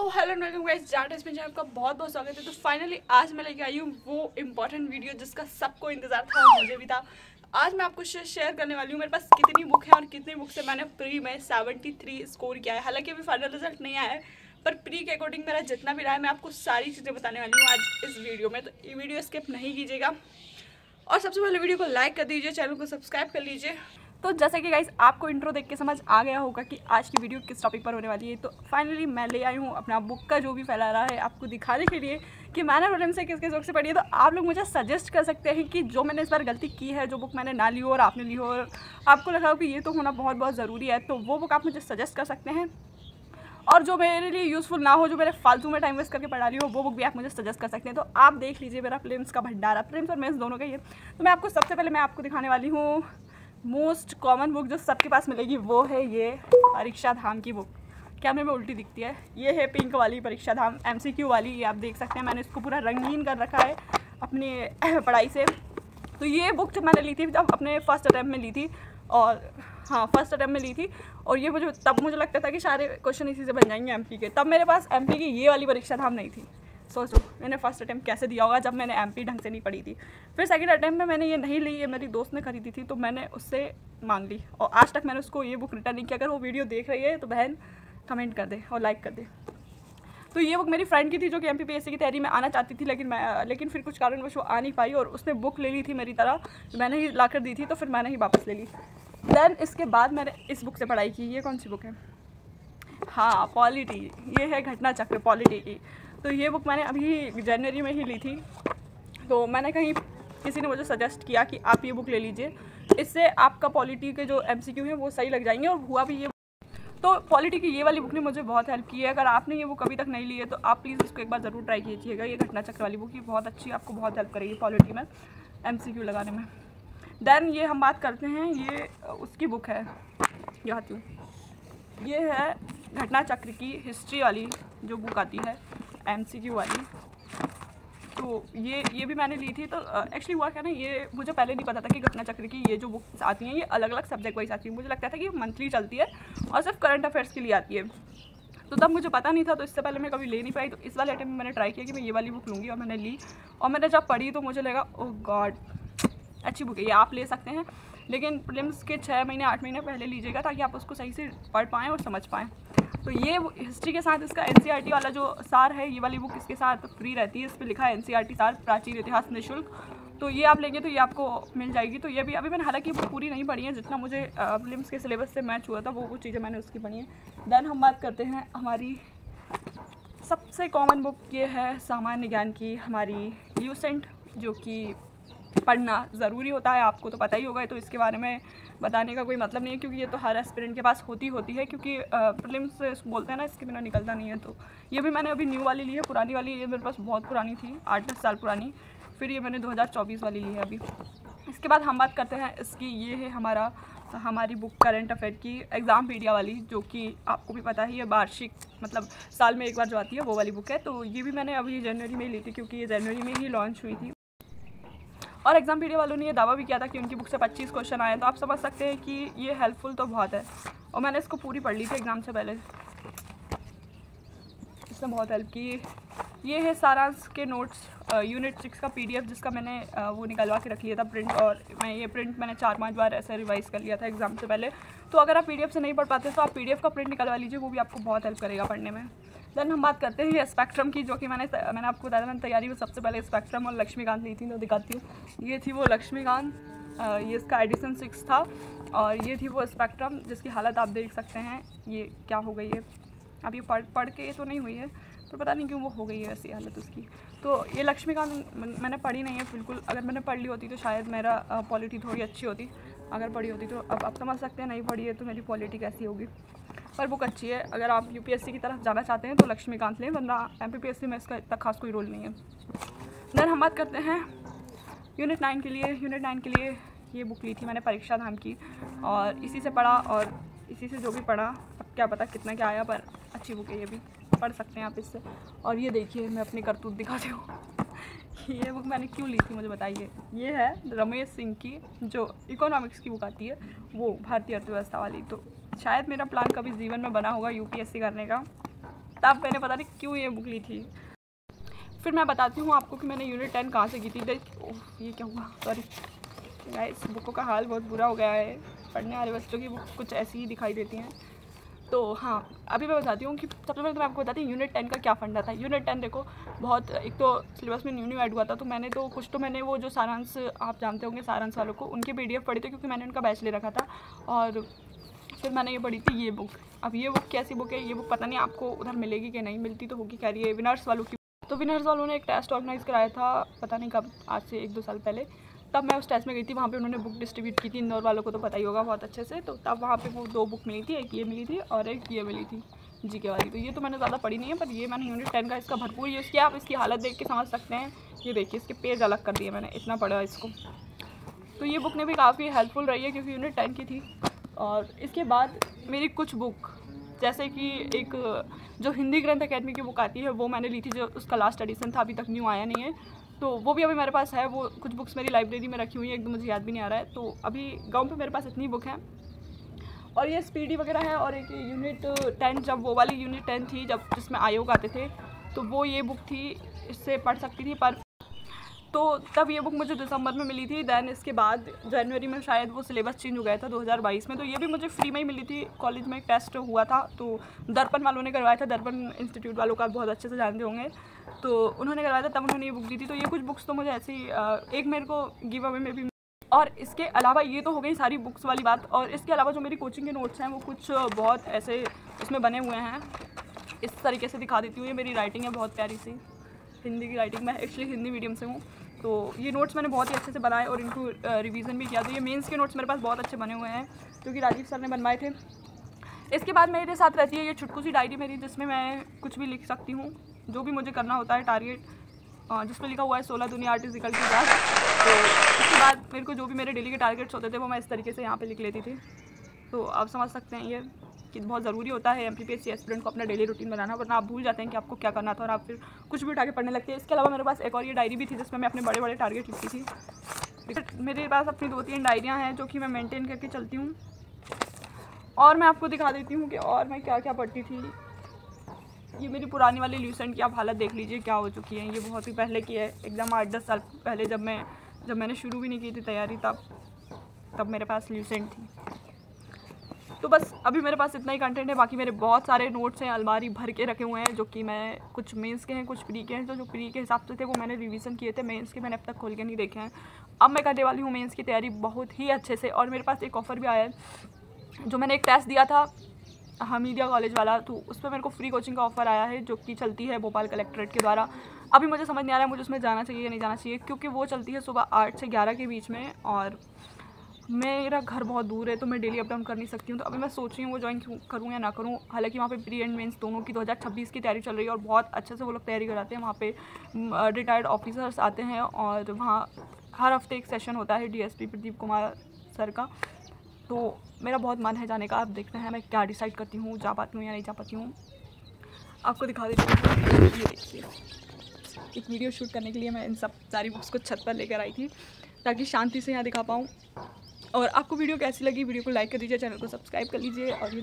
Hello welcome guys, Jat में आपका बहुत बहुत स्वागत है। तो फाइनली आज मैं लेके आई हूँ वो इम्पोर्टेंट वीडियो जिसका सबको इंतजार था और मुझे भी था। आज मैं आपको शेयर करने वाली हूँ मेरे पास कितनी बुक है और कितनी बुक से मैंने प्री में 73 स्कोर किया है। हालांकि अभी फाइनल रिजल्ट नहीं आया है, पर प्री के अकॉर्डिंग मेरा जितना भी रहा है मैं आपको सारी चीज़ें बताने वाली हूँ आज इस वीडियो में। तो ये वीडियो स्किप नहीं कीजिएगा और सबसे पहले वीडियो को लाइक कर दीजिए, चैनल को सब्सक्राइब कर लीजिए। तो जैसे कि गाइस आपको इंट्रो देख के समझ आ गया होगा कि आज की वीडियो किस टॉपिक पर होने वाली है। तो फाइनली मैं ले आई हूँ अपना बुक का जो भी फैला रहा है आपको दिखाने के लिए कि मैंने प्रीलिम्स से किसके शौक से पढ़ी है। तो आप लोग मुझे सजेस्ट कर सकते हैं कि जो मैंने इस बार गलती की है, जो बुक मैंने ना ली हो और आपने ली हो और आपको लगा हो कि ये तो होना बहुत बहुत ज़रूरी है, तो वो बुक आप मुझे सजेस्ट कर सकते हैं। और जो मेरे लिए यूज़फुल ना हो, जो मेरे फालतू में टाइम वेस्ट करके पढ़ा रही हो, वो बुक भी आप मुझे सजेस्ट कर सकते हैं। तो आप देख लीजिए मेरा प्रीलिम्स का भंडारा, प्रीलिम्स और मेंस दोनों का ही है। तो मैं आपको सबसे पहले मैं आपको दिखाने वाली हूँ मोस्ट कॉमन बुक जो सबके पास मिलेगी, वो है ये परीक्षा धाम की बुक। कैमरे में उल्टी दिखती है, ये है पिंक वाली परीक्षा धाम MCQ वाली। ये आप देख सकते हैं, मैंने इसको पूरा रंगीन कर रखा है अपनी पढ़ाई से। तो ये बुक जब मैंने ली थी जब अपने फर्स्ट अटैम्प्ट में ली थी, और हाँ फर्स्ट अटैम्प्ट में ली थी, और ये मुझे लगता था कि सारे क्वेश्चन इसी से बन जाएंगे MP के। तब मेरे पास MP की ये वाली परीक्षा धाम नहीं थी। सोचो मैंने फर्स्ट अटैम्प्ट कैसे दिया होगा जब मैंने MP ढंग से नहीं पढ़ी थी। फिर सेकंड अटैम्प्ट में मैंने ये नहीं ली, ये मेरी दोस्त ने खरीदी थी तो मैंने उससे मांग ली और आज तक मैंने उसको ये बुक रिटर्न नहीं किया। अगर वो वीडियो देख रही है तो बहन कमेंट कर दे और लाइक कर दे। तो ये बुक मेरी फ्रेंड की थी जो कि MPPSC की तैयारी में आना चाहती थी, लेकिन फिर कुछ कारणवश वो आ नहीं पाई और उसने बुक ले ली थी मेरी तरह, मैंने ही ला कर दी थी, तो फिर मैंने ही वापस ले ली। देन इसके बाद मैंने इस बुक से पढ़ाई की। ये कौन सी बुक है? हाँ पॉलिटी, ये है घटना चक्र पॉलिटी की। तो ये बुक मैंने अभी जनवरी में ही ली थी। तो मैंने कहीं किसी ने मुझे सजेस्ट किया कि आप ये बुक ले लीजिए, इससे आपका पॉलिटी के जो MCQ हैं वो सही लग जाएंगे, और हुआ भी ये। तो पॉलिटी की ये वाली बुक ने मुझे बहुत हेल्प की है। अगर आपने ये बुक अभी तक नहीं ली है तो आप प्लीज़ इसको एक बार ज़रूर ट्राई कीजिएगा। ये घटना चक्र वाली बुक ये बहुत अच्छी, आपको बहुत हेल्प करेगी पॉलिटी में MCQ लगाने में। देन ये हम बात करते हैं, ये उसकी बुक है, दिखाती हूँ। ये है घटना चक्र की हिस्ट्री वाली जो बुक आती है MCQ वाली। तो ये भी मैंने ली थी। तो एक्चुअली हुआ क्या ना, ये मुझे पहले नहीं पता था कि घटना चक्र की ये जो बुक्स आती हैं ये अलग अलग सब्जेक्ट वाइज आती है। मुझे लगता था कि मंथली चलती है और सिर्फ करंट अफेयर्स के लिए आती है, तो तब मुझे पता नहीं था। तो इससे पहले मैं कभी ले नहीं पाई। तो इस वाले अटेम्प्ट में मैंने ट्राई किया कि मैं ये वाली बुक लूँगी, और मैंने ली। और मैंने जब पढ़ी तो मुझे लगा ओह गॉड अच्छी बुक है, ये आप ले सकते हैं, लेकिन प्रीलिम्स के 6 महीने 8 महीने पहले लीजिएगा ताकि आप उसको सही से पढ़ पाएँ और समझ पाएँ। तो ये हिस्ट्री के साथ इसका NCERT वाला जो सार है, ये वाली बुक इसके साथ फ्री रहती है। इस पर लिखा है NCERT सार प्राचीन इतिहास निःशुल्क। तो ये आप लेंगे तो ये आपको मिल जाएगी। तो ये भी अभी मैंने हालांकि पूरी नहीं पढ़ी है, जितना मुझे प्रीलिम्स के सिलेबस से मैच हुआ था वो चीज़ें मैंने उसकी पढ़ी हैं। देन हम बात करते हैं हमारी सबसे कॉमन बुक, ये है सामान्य ज्ञान की हमारी ल्यूसेंट, जो कि पढ़ना ज़रूरी होता है, आपको तो पता ही होगा। तो इसके बारे में बताने का कोई मतलब नहीं है, क्योंकि ये तो हर एस्पिरेंट के पास होती है, क्योंकि प्रीलिम्स बोलते हैं ना इसके बिना निकलता नहीं है। तो ये भी मैंने अभी न्यू वाली ली है, पुरानी वाली ये मेरे पास बहुत पुरानी थी, 8-10 साल पुरानी। फिर ये मैंने 2024 वाली ली है अभी। इसके बाद हम बात करते हैं इसकी, ये है हमारी बुक करंट अफेयर की एग्ज़ामपीडिया वाली, जो कि आपको भी पता है ये वार्षिक मतलब साल में एक बार जो आती है वो वाली बुक है। तो ये भी मैंने अभी जनवरी में ली थी, क्योंकि ये जनवरी में ही लॉन्च हुई थी। और एग्ज़ामपीडिया वालों ने ये दावा भी किया था कि उनकी बुक से 25 क्वेश्चन आए। तो आप समझ सकते हैं कि ये हेल्पफुल तो बहुत है, और मैंने इसको पूरी पढ़ ली थी एग्ज़ाम से पहले, इसने बहुत हेल्प की। ये है सारांश के नोट्स यूनिट 6 का PDF, जिसका मैंने वो निकलवा के रख लिया था प्रिंट, और ये प्रिंट मैंने 4-5 बार ऐसे रिवाइज़ कर लिया था एग्ज़ाम से पहले। तो अगर आप PDF से नहीं पढ़ पाते तो आप PDF का प्रिंट निकलवा लीजिए, वो भी आपको बहुत हेल्प करेगा पढ़ने में। देन हम बात करते हैं ये स्पेक्ट्रम की, जो कि मैंने आपको बताया मैंने तैयारी में सबसे पहले स्पेक्ट्रम और लक्ष्मीकांत ली थी। तो दिखाती हूँ, ये थी वो लक्ष्मीकांत, ये इसका एडिशन 6 था, और ये थी वो स्पेक्ट्रम जिसकी हालत आप देख सकते हैं ये क्या हो गई है। अब ये पढ़ के तो नहीं हुई है, तो पता नहीं क्यों वो हो गई है ऐसी हालत उसकी। तो ये लक्ष्मीकांत मैंने पढ़ी नहीं है बिल्कुल। अगर मैंने पढ़ ली होती तो शायद मेरा पॉलिटी थोड़ी अच्छी होती, अगर पढ़ी होती तो। अब आप समझ सकते हैं नहीं पढ़ी है तो मेरी पॉलिटी कैसी होगी। पर बुक अच्छी है, अगर आप UPSC की तरफ जाना चाहते हैं तो लक्ष्मीकांत लें, वरना MPPSC में इसका इतना खास कोई रोल नहीं है। देन हम बात करते हैं यूनिट 9 के लिए। यूनिट 9 के लिए ये बुक ली थी मैंने परीक्षा धाम की, और इसी से पढ़ा, और इसी से जो भी पढ़ा, अब क्या पता कितना क्या आया, पर अच्छी बुक है, ये भी पढ़ सकते हैं आप इससे। और ये देखिए मैं अपनी करतूत दिखाती हूँ ये बुक मैंने क्यों ली थी मुझे बताइए। ये है रमेश सिंह की जो इकोनॉमिक्स की बुक आती है, वो भारतीय अर्थव्यवस्था वाली। तो शायद मेरा प्लान कभी जीवन में बना होगा UPSC करने का, तब मैंने पता नहीं क्यों ये बुक ली थी। फिर मैं बताती हूँ आपको कि मैंने यूनिट 10 कहाँ से की थी। ये क्या हुआ, सॉरी गाइस, बुकों का हाल बहुत बुरा हो गया है। पढ़ने वाले बच्चों की बुक कुछ ऐसी ही दिखाई देती हैं। तो हाँ, अभी मैं बताती हूँ कि सबसे पहले तो मैं आपको बताती हूँ यूनिट 10 का क्या फंडा था। यूनिट 10 देखो बहुत, एक तो सिलेबस में न्यू ऐड हुआ था, तो मैंने तो कुछ तो मैंने वो जो सारांश आप जानते होंगे सारांश वालों को, उनके PDF पढ़ी थी क्योंकि मैंने उनका बैच ले रखा था। और फिर मैंने ये पढ़ी थी ये बुक। अब ये बुक कैसी बुक है, ये बुक पता नहीं आपको उधर मिलेगी कि नहीं, मिलती तो होगी। कह रही है विनर्स वालों की। तो विनर्स वालों ने एक टेस्ट ऑर्गेनाइज़ कराया था, पता नहीं कब, आज से 1-2 साल पहले। तब मैं उस टेस्ट में गई थी, वहाँ पे उन्होंने बुक डिस्ट्रीब्यूट की थी। इंदौर वालों को तो पता ही होगा बहुत अच्छे से। तो तब वहाँ पे वो 2 बुक मिली थी, एक ये मिली थी और एक ये मिली थी GK वाली। तो ये तो मैंने ज़्यादा पढ़ी नहीं है, पर ये मैंने यूनिट 10 का इसका भरपूर यूज़ किया। आप इसकी हालत देख के समझ सकते हैं। ये देखिए इसके पेज अलग कर दिए मैंने, इतना पढ़ा इसको। तो ये बुक ने भी काफ़ी हेल्पफुल रही है क्योंकि यूनिट 10 की थी। और इसके बाद मेरी कुछ बुक, जैसे कि एक जो हिंदी ग्रंथ अकेडमी की बुक आती है वो मैंने ली थी, जो उसका लास्ट एडिशन था, अभी तक न्यू आया नहीं है। तो वो भी अभी मेरे पास है। वो कुछ बुक्स मेरी लाइब्रेरी में रखी हुई है, एकदम मुझे याद भी नहीं आ रहा है। तो अभी गाँव पे मेरे पास इतनी बुक है। और ये SPD वगैरह है। और एक यूनिट 10, जब वो वाली यूनिट 10 थी, जब जिसमें आयोग आते थे, तो वो ये बुक थी, इससे पढ़ सकती थी। पर तो तब ये बुक मुझे दिसंबर में मिली थी। दैन इसके बाद जनवरी में शायद वो सिलेबस चेंज हो गया था 2022 में। तो ये भी मुझे फ्री में ही मिली थी। कॉलेज में एक टेस्ट हुआ था, तो दर्पण वालों ने करवाया था। दर्पण इंस्टीट्यूट वालों का बहुत अच्छे से जानते होंगे, तो उन्होंने करवाया था, तब उन्होंने ये बुक दी थी। तो ये कुछ बुक्स तो मुझे ऐसी, एक मेरे को गिव अवे में भी। और इसके अलावा ये तो हो गई सारी बुक्स वाली बात। और इसके अलावा जो मेरी कोचिंग के नोट्स हैं वो कुछ बहुत ऐसे उसमें बने हुए हैं। इस तरीके से दिखा देती हूँ। ये मेरी राइटिंग है बहुत प्यारी सी, हिंदी की राइटिंग। मैं एक्चुअली हिंदी मीडियम से हूँ, तो ये नोट्स मैंने बहुत ही अच्छे से बनाए और इनको रिवीजन भी किया। तो ये मेंस के नोट्स मेरे पास बहुत अच्छे बने हुए हैं, क्योंकि राजीव सर ने बनवाए थे। इसके बाद मेरे साथ रहती है ये छुटकू सी डायरी मेरी, जिसमें मैं कुछ भी लिख सकती हूँ, जो भी मुझे करना होता है। टारगेट जिसमें लिखा हुआ है 16 दूनी 8 = 10। तो इसके बाद मेरे को जो भी मेरे डेली के टारगेट्स होते थे वो मैं इस तरीके से यहाँ पे लिख लेती थी। तो आप समझ सकते हैं ये कि बहुत ज़रूरी होता है MPPSC एस्पिरेंट को अपना डेली रूटीन बनाना, वरना आप भूल जाते हैं कि आपको क्या करना था और आप फिर कुछ भी उठा के पढ़ने लगते हैं। इसके अलावा मेरे पास एक और ये डायरी भी थी, जिसमें मैं अपने बड़े बड़े टारगेट लिखती थी। मेरे पास अपनी 2-3 डायरियाँ हैं जो कि मैं मेंटेन करके चलती हूँ। और मैं आपको दिखा देती हूँ कि और मैं क्या क्या पढ़ती थी। ये मेरी पुरानी वाली ल्यूसेंट की आप हालत देख लीजिए क्या हो चुकी है। ये बहुत ही पहले की है, एकदम 8-10 साल पहले, जब मैंने शुरू भी नहीं की थी तैयारी, तब मेरे पास ल्यूसेंट थी। तो बस अभी मेरे पास इतना ही कंटेंट है। बाकी मेरे बहुत सारे नोट्स हैं, अलमारी भर के रखे हुए हैं, जो कि मैं कुछ मेंस के हैं, कुछ प्री के हैं। तो जो प्री के हिसाब से थे वो मैंने रिवीजन किए थे, मेंस के मैंने अब तक खोल के नहीं देखे हैं। अब मैं करने वाली हूँ मेंस की तैयारी बहुत ही अच्छे से। और मेरे पास एक ऑफ़र भी आया है, जो मैंने एक टेस्ट दिया था हमीदिया कॉलेज वाला, तो उस पर मेरे को फ्री कोचिंग का ऑफ़र आया है, जो कि चलती है भोपाल कलेक्ट्रेट के द्वारा। अभी मुझे समझ नहीं आ रहा है मुझे उसमें जाना चाहिए या नहीं जाना चाहिए, क्योंकि वो चलती है सुबह 8 से 11 के बीच में, और मेरा घर बहुत दूर है, तो मैं डेली अप डाउन कर नहीं सकती हूँ। तो अभी मैं सोच रही हूँ वो ज्वाइन करूँ या ना करूँ। हालांकि वहाँ पे प्री एंड मेंस दोनों की 2026 की तैयारी चल रही है, और बहुत अच्छे से वो लोग तैयारी कराते हैं। वहाँ पे रिटायर्ड ऑफिसर्स आते हैं, और वहाँ हर हफ्ते एक सेशन होता है DSP प्रदीप कुमार सर का। तो मेरा बहुत मन है जाने का। आप देखते हैं मैं क्या डिसाइड करती हूँ, जा पाती हूँ या नहीं जा पाती हूँ। आपको दिखा देती हूँ, ये देखिए, एक वीडियो शूट करने के लिए मैं इन सब सारी बुक्स को छत पर लेकर आई थी, ताकि शांति से यहाँ दिखा पाऊँ। और आपको वीडियो कैसी लगी, वीडियो को लाइक कर दीजिए, चैनल को सब्सक्राइब कर लीजिए। और